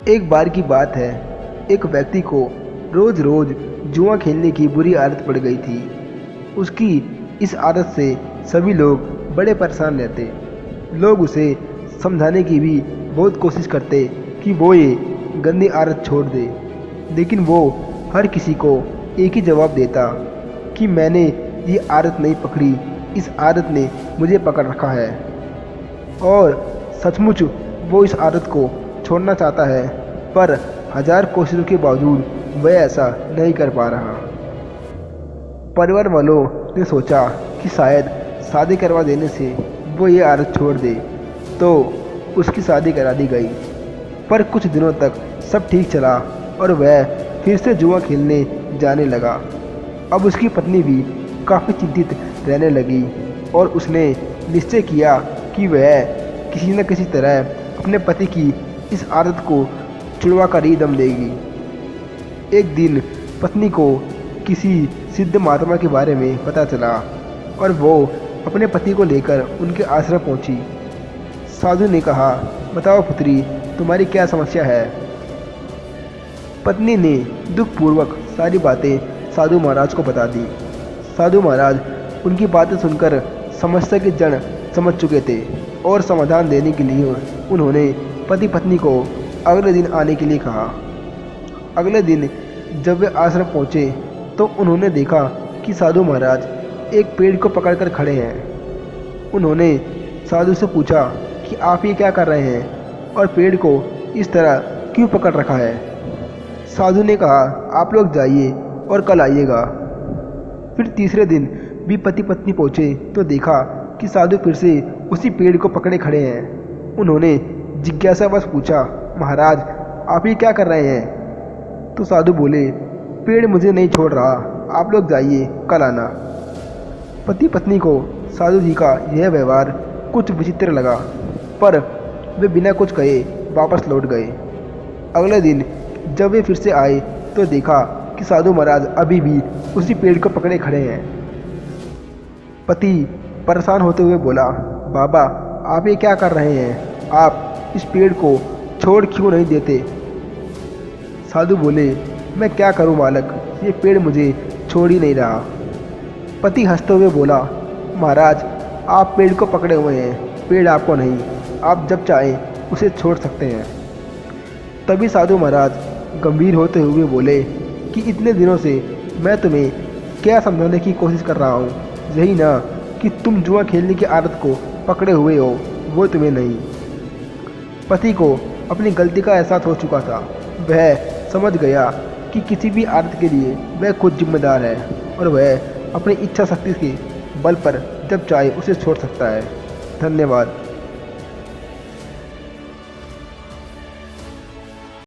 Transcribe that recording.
एक बार की बात है, एक व्यक्ति को रोज रोज जुआ खेलने की बुरी आदत पड़ गई थी। उसकी इस आदत से सभी लोग बड़े परेशान रहते। लोग उसे समझाने की भी बहुत कोशिश करते कि वो ये गंदी आदत छोड़ दे, लेकिन वो हर किसी को एक ही जवाब देता कि मैंने ये आदत नहीं पकड़ी, इस आदत ने मुझे पकड़ रखा है। और सचमुच वो इस आदत को छोड़ना चाहता है, पर हजार कोशिशों के बावजूद वह ऐसा नहीं कर पा रहा। परिवार वालों ने सोचा कि शायद शादी करवा देने से वो ये आदत छोड़ दे, तो उसकी शादी करा दी गई। पर कुछ दिनों तक सब ठीक चला और वह फिर से जुआ खेलने जाने लगा। अब उसकी पत्नी भी काफ़ी चिंतित रहने लगी और उसने निश्चय किया कि वह किसी न किसी तरह अपने पति की इस आदत को छुड़वा कर ही दम लेगी। एक दिन पत्नी को किसी सिद्ध महात्मा के बारे में पता चला और वो अपने पति को लेकर उनके आश्रम पहुंची। साधु ने कहा, बताओ पुत्री, तुम्हारी क्या समस्या है। पत्नी ने दुखपूर्वक सारी बातें साधु महाराज को बता दी। साधु महाराज उनकी बातें सुनकर समस्या की जड़ समझ चुके थे और समाधान देने के लिए उन्होंने पति पत्नी को अगले दिन आने के लिए कहा। अगले दिन जब वे आश्रम पहुँचे तो उन्होंने देखा कि साधु महाराज एक पेड़ को पकड़कर खड़े हैं। उन्होंने साधु से पूछा कि आप ये क्या कर रहे हैं और पेड़ को इस तरह क्यों पकड़ रखा है। साधु ने कहा, आप लोग जाइए और कल आइएगा। फिर तीसरे दिन भी पति पत्नी पहुँचे तो देखा कि साधु फिर से उसी पेड़ को पकड़े खड़े हैं। उन्होंने जिज्ञासावश पूछा, महाराज आप ये क्या कर रहे हैं। तो साधु बोले, पेड़ मुझे नहीं छोड़ रहा, आप लोग जाइए, कल आना। पति पत्नी को साधु जी का यह व्यवहार कुछ विचित्र लगा, पर वे बिना कुछ कहे वापस लौट गए। अगले दिन जब वे फिर से आए तो देखा कि साधु महाराज अभी भी उसी पेड़ को पकड़े खड़े हैं। पति परेशान होते हुए बोला, बाबा आप ये क्या कर रहे हैं, आप इस पेड़ को छोड़ क्यों नहीं देते। साधु बोले, मैं क्या करूं मालक, ये पेड़ मुझे छोड़ ही नहीं रहा। पति हंसते हुए बोला, महाराज आप पेड़ को पकड़े हुए हैं, पेड़ आपको नहीं, आप जब चाहें उसे छोड़ सकते हैं। तभी साधु महाराज गंभीर होते हुए बोले कि इतने दिनों से मैं तुम्हें क्या समझाने की कोशिश कर रहा हूँ, यही ना कि तुम जुआ खेलने की आदत को पकड़े हुए हो, वो तुम्हें नहीं। पति को अपनी गलती का एहसास हो चुका था। वह समझ गया कि किसी भी आदत के लिए वह खुद जिम्मेदार है और वह अपनी इच्छा शक्ति के बल पर जब चाहे उसे छोड़ सकता है। धन्यवाद।